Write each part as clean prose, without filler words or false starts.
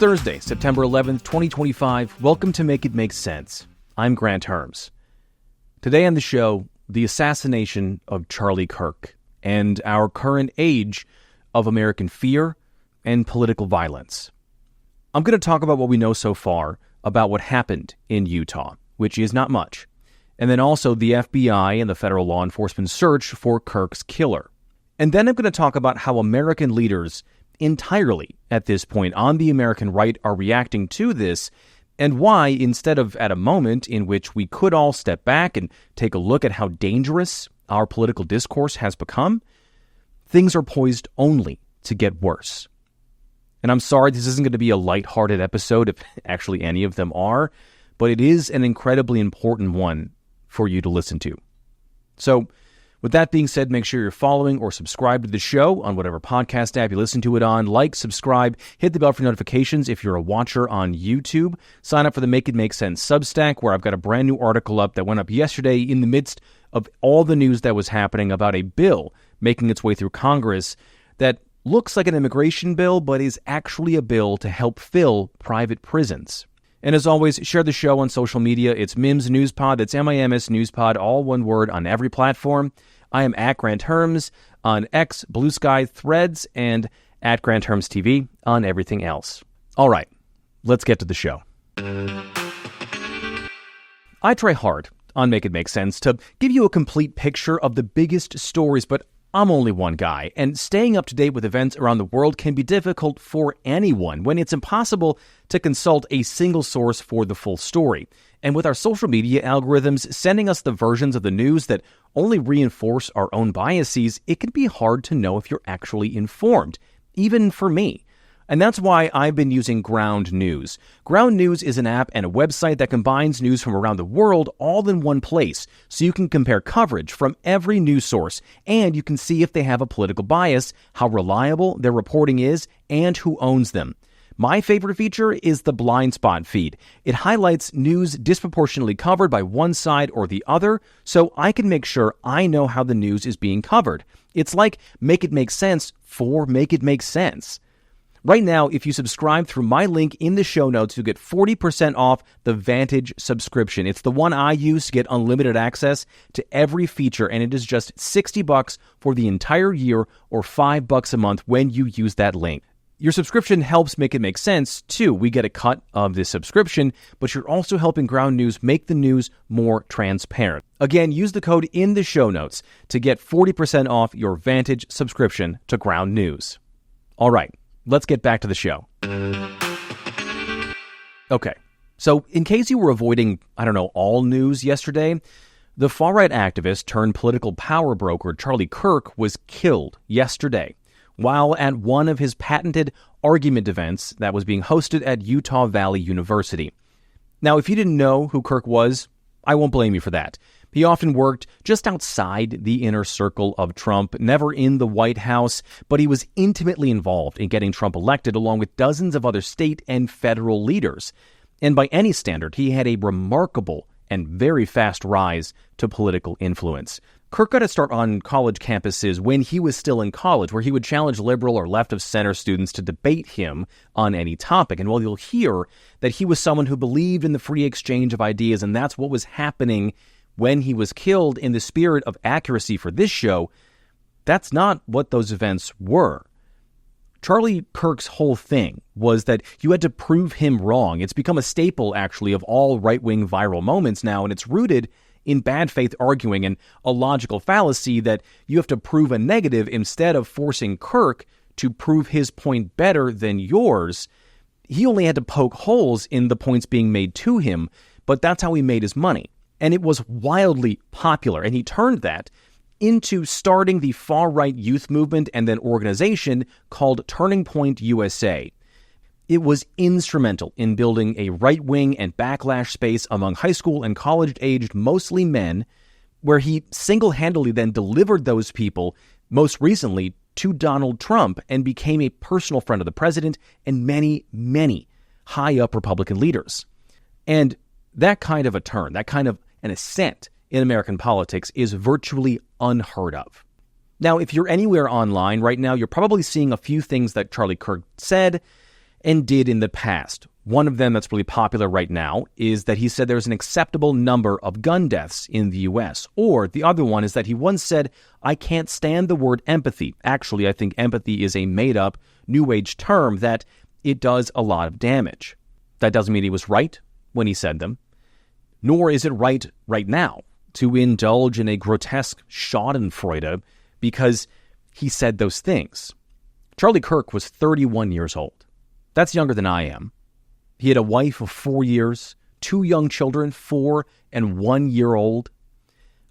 Thursday, September 11th, 2025. Welcome to Make It Make Sense. I'm Grant Herms. Today on the show, the assassination of Charlie Kirk and our current age of American fear and political violence. I'm going to talk about what we know so far about what happened in Utah, which is not much, and then also the FBI and the federal law enforcement search for Kirk's killer. And then I'm going to talk about how American leaders entirely at this point on the American right are reacting to this, and why, instead of at a moment in which we could all step back and take a look at how dangerous our political discourse has become, things are poised only to get worse. And I'm sorry this isn't going to be a lighthearted episode, if actually any of them are, but it is an incredibly important one for you to listen to. So, with that being said, make sure you're following or subscribe to the show on whatever podcast app you listen to it on. Like, subscribe, hit the bell for notifications if you're a watcher on YouTube. Sign up for the Make It Make Sense Substack, where I've got a brand new article up that went up yesterday in the midst of all the news that was happening about a bill making its way through Congress that looks like an immigration bill, but is actually a bill to help fill private prisons. And as always, share the show on social media. It's Mims Newspod. That's MIMS Newspod, all one word on every platform. I am at Grant Herms on X, Blue Sky, Threads, and at Grant Herms TV on everything else. All right, let's get to the show. I try hard on Make It Make Sense to give you a complete picture of the biggest stories, but I'm only one guy, and staying up to date with events around the world can be difficult for anyone when it's impossible to consult a single source for the full story. And with our social media algorithms sending us the versions of the news that only reinforce our own biases, it can be hard to know if you're actually informed, even for me. And that's why I've been using Ground News. Ground News is an app and a website that combines news from around the world all in one place, so you can compare coverage from every news source, and you can see if they have a political bias, how reliable their reporting is, and who owns them. My favorite feature is the blind spot feed. It highlights news disproportionately covered by one side or the other, so I can make sure I know how the news is being covered. It's like Make It Make Sense for Make It Make Sense. Right now, if you subscribe through my link in the show notes, you'll get 40% off the Vantage subscription. It's the one I use to get unlimited access to every feature, and it is just $60 for the entire year or $5 a month when you use that link. Your subscription helps Make It Make Sense, too. We get a cut of this subscription, but you're also helping Ground News make the news more transparent. Again, use the code in the show notes to get 40% off your Vantage subscription to Ground News. All right. Let's get back to the show. Okay, so in case you were avoiding, all news yesterday, the far-right activist turned political power broker Charlie Kirk was killed yesterday while at one of his patented argument events that was being hosted at Utah Valley University. Now, if you didn't know who Kirk was, I won't blame you for that. He often worked just outside the inner circle of Trump, never in the White House, but he was intimately involved in getting Trump elected along with dozens of other state and federal leaders. And by any standard, he had a remarkable and very fast rise to political influence. Kirk got a start on college campuses when he was still in college, where he would challenge liberal or left-of-center students to debate him on any topic. And while you'll hear that he was someone who believed in the free exchange of ideas, and that's what was happening when he was killed in the spirit of accuracy for this show, that's not what those events were. Charlie Kirk's whole thing was that you had to prove him wrong. It's become a staple, actually, of all right-wing viral moments now, and it's rooted in bad faith arguing and a logical fallacy that you have to prove a negative instead of forcing Kirk to prove his point better than yours. He only had to poke holes in the points being made to him, but that's how he made his money. And it was wildly popular, and he turned that into starting the far-right youth movement and then organization called Turning Point USA. It was instrumental in building a right-wing and backlash space among high school and college-aged, mostly men, where he single-handedly then delivered those people, most recently, to Donald Trump and became a personal friend of the president and many, many high-up Republican leaders. And that kind of a turn, that kind of an ascent in American politics is virtually unheard of. Now, if you're anywhere online right now, you're probably seeing a few things that Charlie Kirk said, and did in the past. One of them that's really popular right now is that he said there's an acceptable number of gun deaths in the U.S. Or the other one is that he once said, I can't stand the word empathy. Actually, I think empathy is a made-up, new age term that it does a lot of damage. That doesn't mean he was right when he said them, nor is it right now to indulge in a grotesque schadenfreude because he said those things. Charlie Kirk was 31 years old. That's younger than I am. He had a wife of 4 years, 2 young children, 4 and 1 year old.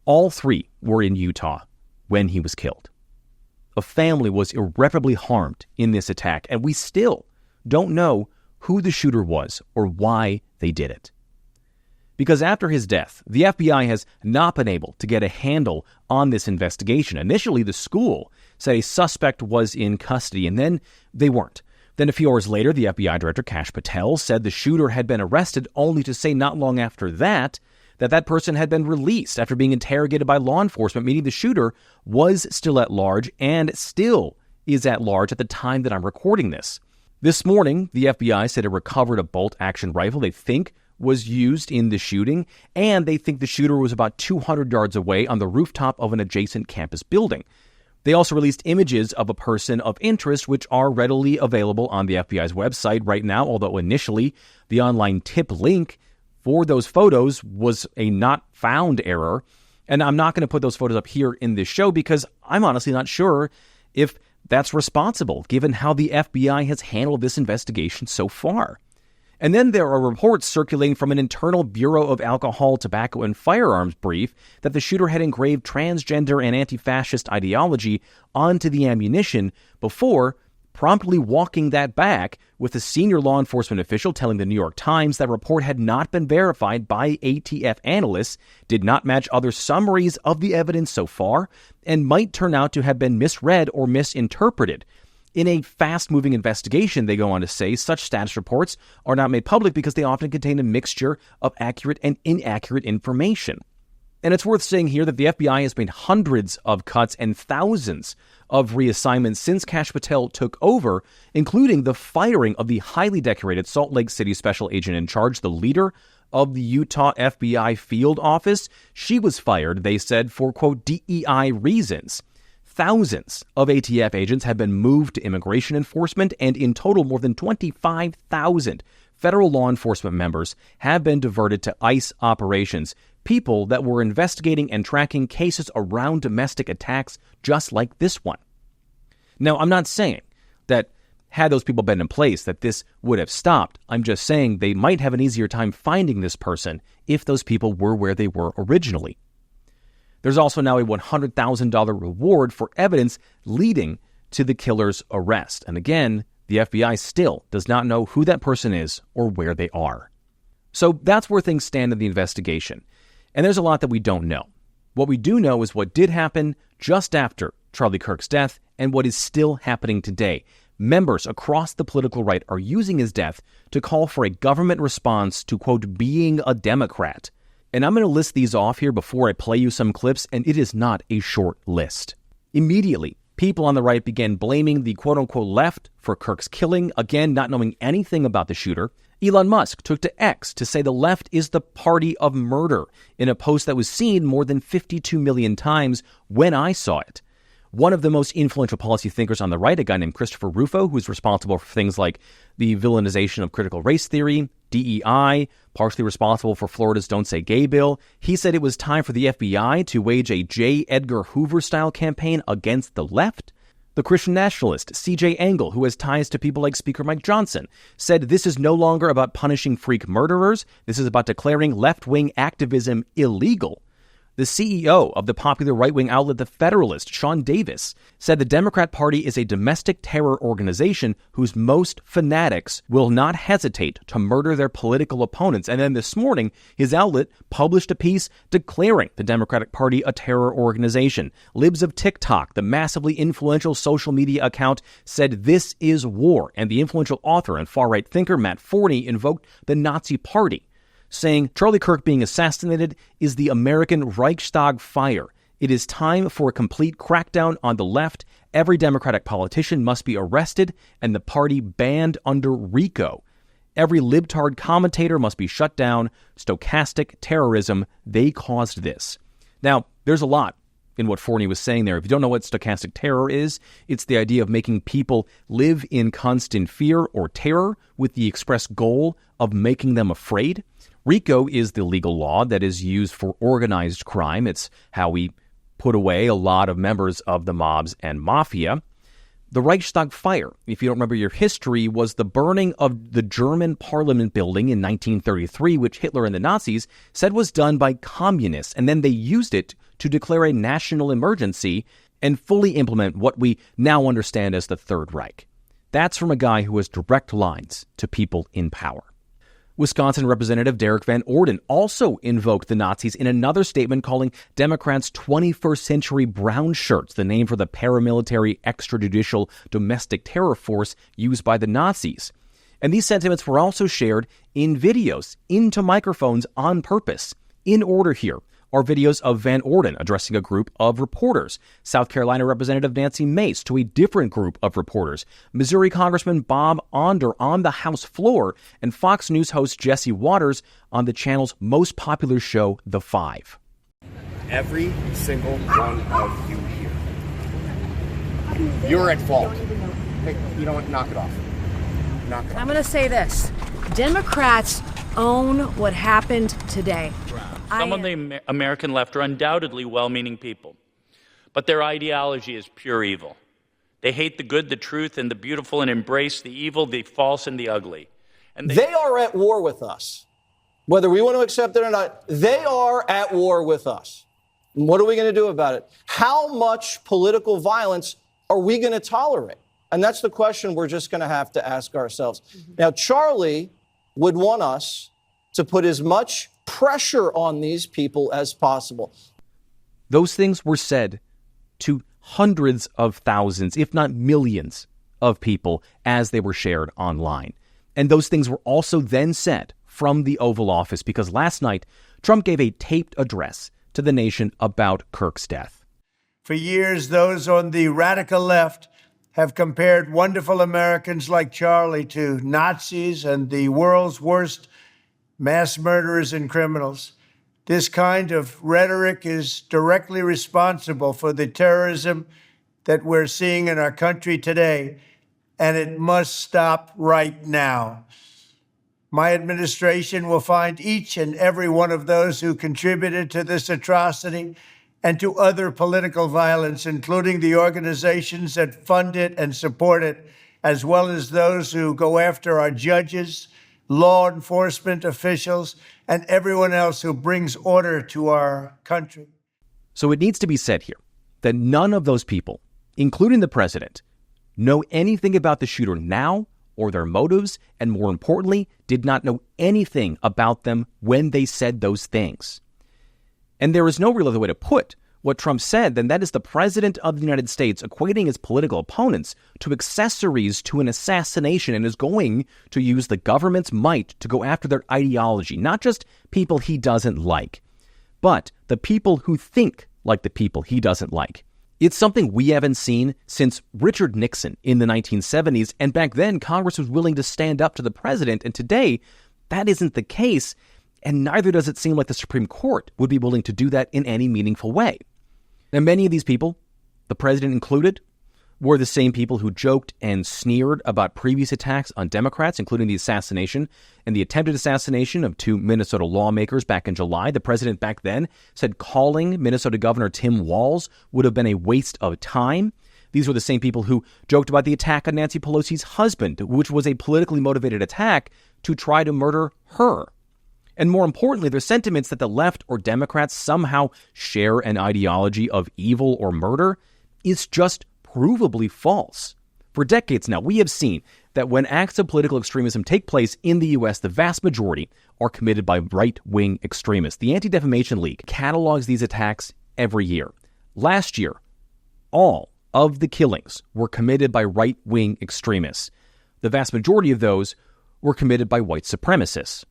All 3 were in Utah when he was killed. A family was irreparably harmed in this attack, and we still don't know who the shooter was or why they did it. Because after his death, the FBI has not been able to get a handle on this investigation. Initially, the school said a suspect was in custody, and then they weren't. Then a few hours later, the FBI Director Kash Patel said the shooter had been arrested, only to say not long after that that person had been released after being interrogated by law enforcement, meaning the shooter was still at large and still is at large at the time that I'm recording this. This morning, the FBI said it recovered a bolt-action rifle they think was used in the shooting, and they think the shooter was about 200 yards away on the rooftop of an adjacent campus building. They also released images of a person of interest, which are readily available on the FBI's website right now, although initially the online tip link for those photos was a not found error. And I'm not going to put those photos up here in this show because I'm honestly not sure if that's responsible, given how the FBI has handled this investigation so far. And then there are reports circulating from an internal Bureau of Alcohol, Tobacco, and Firearms brief that the shooter had engraved transgender and anti-fascist ideology onto the ammunition before promptly walking that back, with a senior law enforcement official telling the New York Times that report had not been verified by ATF analysts, did not match other summaries of the evidence so far, and might turn out to have been misread or misinterpreted. In a fast-moving investigation, they go on to say, such status reports are not made public because they often contain a mixture of accurate and inaccurate information. And it's worth saying here that the FBI has made hundreds of cuts and thousands of reassignments since Kash Patel took over, including the firing of the highly decorated Salt Lake City special agent in charge, the leader of the Utah FBI field office. She was fired, they said, for, quote, DEI reasons. Thousands of ATF agents have been moved to immigration enforcement, and in total, more than 25,000 federal law enforcement members have been diverted to ICE operations, people that were investigating and tracking cases around domestic attacks just like this one. Now, I'm not saying that had those people been in place that this would have stopped. I'm just saying they might have an easier time finding this person if those people were where they were originally. There's also now a $100,000 reward for evidence leading to the killer's arrest. And again, the FBI still does not know who that person is or where they are. So that's where things stand in the investigation. And there's a lot that we don't know. What we do know is what did happen just after Charlie Kirk's death and what is still happening today. Members across the political right are using his death to call for a government response to, quote, being a Democrat. And I'm going to list these off here before I play you some clips, and it is not a short list. Immediately, people on the right began blaming the quote-unquote left for Kirk's killing, again, not knowing anything about the shooter. Elon Musk took to X to say the left is the party of murder in a post that was seen more than 52 million times when I saw it. One of the most influential policy thinkers on the right, a guy named Christopher Rufo, who's responsible for things like the villainization of critical race theory, DEI, partially responsible for Florida's Don't Say Gay bill. He said it was time for the FBI to wage a J. Edgar Hoover-style campaign against the left. The Christian nationalist C.J. Engel, who has ties to people like Speaker Mike Johnson, said this is no longer about punishing freak murderers. This is about declaring left-wing activism illegal. The CEO of the popular right-wing outlet The Federalist, Sean Davis, said the Democrat Party is a domestic terror organization whose most fanatics will not hesitate to murder their political opponents. And then this morning, his outlet published a piece declaring the Democratic Party a terror organization. Libs of TikTok, the massively influential social media account, said this is war. And the influential author and far-right thinker Matt Forney invoked the Nazi Party, saying Charlie Kirk being assassinated is the American Reichstag fire. It is time for a complete crackdown on the left Every Democratic politician must be arrested and the party banned under RICO. Every libtard commentator must be shut down. Stochastic terrorism, they caused this. Now, there's a lot in what Forney was saying there. If you don't know what stochastic terror is, it's the idea of making people live in constant fear or terror with the express goal of making them afraid. RICO is the legal law that is used for organized crime. It's how we put away a lot of members of the mobs and mafia. The Reichstag fire, if you don't remember your history, was the burning of the German parliament building in 1933, which Hitler and the Nazis said was done by communists, and then they used it to declare a national emergency and fully implement what we now understand as the Third Reich. That's from a guy who has direct lines to people in power. Wisconsin Representative Derek Van Orden also invoked the Nazis in another statement calling Democrats 21st century brown shirts, the name for the paramilitary extrajudicial domestic terror force used by the Nazis. And these sentiments were also shared in videos into microphones on purpose. In order here are videos of Van Orden addressing a group of reporters, South Carolina Representative Nancy Mace to a different group of reporters, Missouri Congressman Bob Onder on the House floor, and Fox News host Jesse Waters on the channel's most popular show, The Five. Every single one of you here, you're at fault. Hey, you know what? Knock it off. Knock it off. I'm going to say this. Democrats own what happened today. Some of the American left are undoubtedly well-meaning people, but their ideology is pure evil. They hate the good, the truth, and the beautiful, and embrace the evil, the false, and the ugly. And they are at war with us. Whether we want to accept it or not, they are at war with us. And what are we going to do about it? How much political violence are we going to tolerate? And that's the question we're just going to have to ask ourselves. Now, Charlie would want us to put as much pressure on these people as possible. Those things were said to hundreds of thousands, if not millions, of people as they were shared online. And those things were also then said from the Oval Office because last night, Trump gave a taped address to the nation about Kirk's death. For years, those on the radical left have compared wonderful Americans like Charlie to Nazis and the world's worst mass murderers and criminals. This kind of rhetoric is directly responsible for the terrorism that we're seeing in our country today, and it must stop right now. My administration will find each and every one of those who contributed to this atrocity and to other political violence, including the organizations that fund it and support it, as well as those who go after our judges, law enforcement officials, and everyone else who brings order to our country. So it needs to be said here that none of those people, including the president, know anything about the shooter now or their motives, and more importantly, did not know anything about them when they said those things. And there is no real other way to put what Trump said than that is the president of the United States equating his political opponents to accessories to an assassination and is going to use the government's might to go after their ideology, not just people he doesn't like, but the people who think like the people he doesn't like. It's something we haven't seen since Richard Nixon in the 1970s, and back then Congress was willing to stand up to the president, and today that isn't the case. And neither does it seem like the Supreme Court would be willing to do that in any meaningful way. Now, many of these people, the president included, were the same people who joked and sneered about previous attacks on Democrats, including the assassination and the attempted assassination of two Minnesota lawmakers back in July. The president back then said calling Minnesota Governor Tim Walz would have been a waste of time. These were the same people who joked about the attack on Nancy Pelosi's husband, which was a politically motivated attack to try to murder her. And more importantly, their sentiments that the left or Democrats somehow share an ideology of evil or murder is just provably false. For decades now, we have seen that when acts of political extremism take place in the U.S., the vast majority are committed by right-wing extremists. The Anti-Defamation League catalogs these attacks every year. Last year, all of the killings were committed by right-wing extremists. The vast majority of those were committed by white supremacists.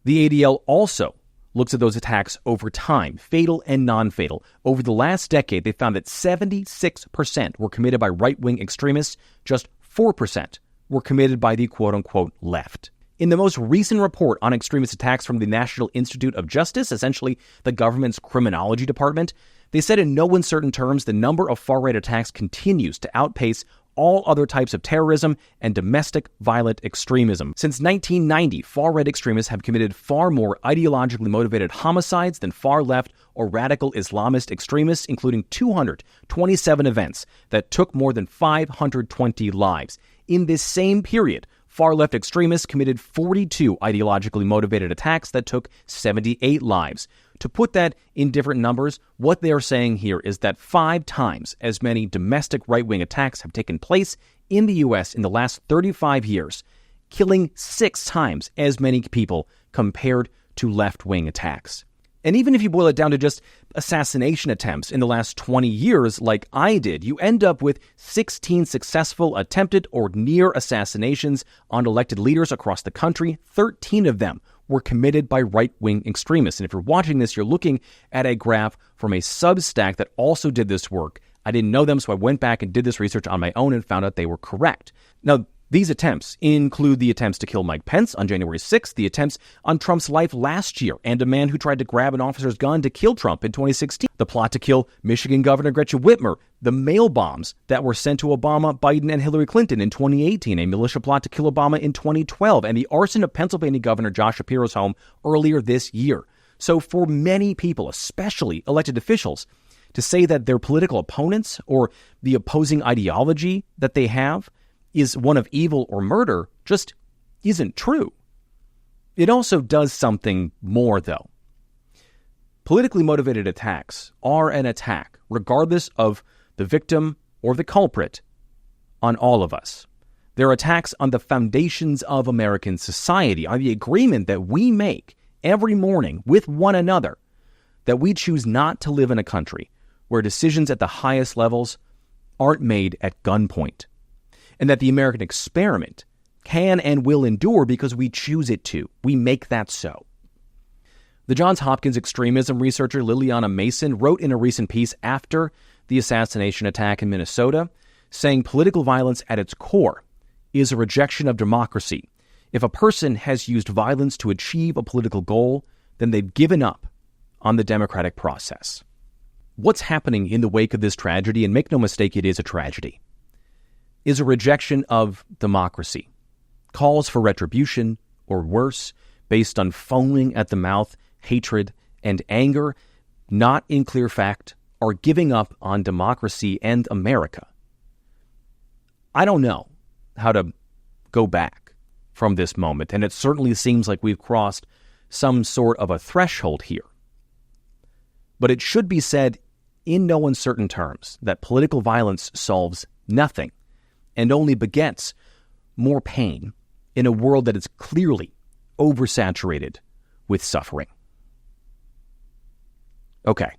The ADL also looks at those attacks over time, fatal and non-fatal. Over the last decade, they found that 76% were committed by right-wing extremists, just 4% were committed by the quote-unquote left. In the most recent report on extremist attacks from the National Institute of Justice, essentially the government's criminology department, they said in no uncertain terms the number of far-right attacks continues to outpace all other types of terrorism and domestic violent extremism. Since 1990, far-right extremists have committed far more ideologically motivated homicides than far-left or radical Islamist extremists, including 227 events that took more than 520 lives. In this same period, far-left extremists committed 42 ideologically motivated attacks that took 78 lives. To put that in different numbers, what they are saying here is that 5 times as many domestic right-wing attacks have taken place in the U.S. in the last 35 years, killing 6 times as many people compared to left-wing attacks. And even if you boil it down to just assassination attempts in the last 20 years, like I did, you end up with 16 successful attempted or near assassinations on elected leaders across the country. 13 of them were committed by right-wing extremists. And if you're watching this, you're looking at a graph from a Substack that also did this work. I didn't know them, so I went back and did this research on my own and found out they were correct. Now, these attempts include the attempts to kill Mike Pence on January 6th, the attempts on Trump's life last year, and a man who tried to grab an officer's gun to kill Trump in 2016, the plot to kill Michigan Governor Gretchen Whitmer, the mail bombs that were sent to Obama, Biden, and Hillary Clinton in 2018, a militia plot to kill Obama in 2012, and the arson of Pennsylvania Governor Josh Shapiro's home earlier this year. So for many people, especially elected officials, to say that their political opponents or the opposing ideology that they have is one of evil or murder just isn't true. It also does something more, though. Politically motivated attacks are an attack, regardless of the victim or the culprit, on all of us. They're attacks on the foundations of American society, on the agreement that we make every morning with one another, that we choose not to live in a country where decisions at the highest levels aren't made at gunpoint, and that the American experiment can and will endure because we choose it to. We make that so. The Johns Hopkins extremism researcher Liliana Mason wrote in a recent piece after the assassination attack in Minnesota, saying political violence at its core is a rejection of democracy. If a person has used violence to achieve a political goal, then they've given up on the democratic process. What's happening in the wake of this tragedy, and make no mistake, it is a tragedy, is a rejection of democracy. Calls for retribution, or worse, based on foaming at the mouth, hatred, and anger, not in clear fact, are giving up on democracy and America. I don't know how to go back from this moment, and it certainly seems like we've crossed some sort of a threshold here. But it should be said in no uncertain terms that political violence solves nothing and only begets more pain in a world that is clearly oversaturated with suffering. Okay,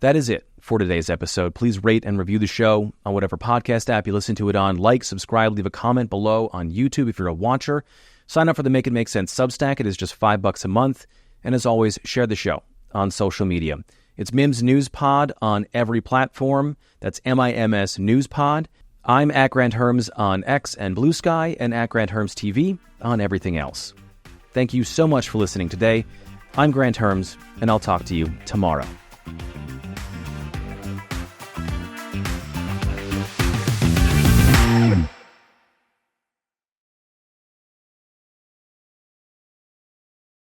that is it for today's episode. Please rate and review the show on whatever podcast app you listen to it on. Like, subscribe, leave a comment below on YouTube if you're a watcher. Sign up for the Make It Make Sense Substack. It is just $5 a month. And as always, share the show on social media. It's Mims News Pod on every platform. That's MIMS News Pod. I'm at Grant Herms on X and Blue Sky, and at Grant Herms TV on everything else. Thank you so much for listening today. I'm Grant Herms, and I'll talk to you tomorrow.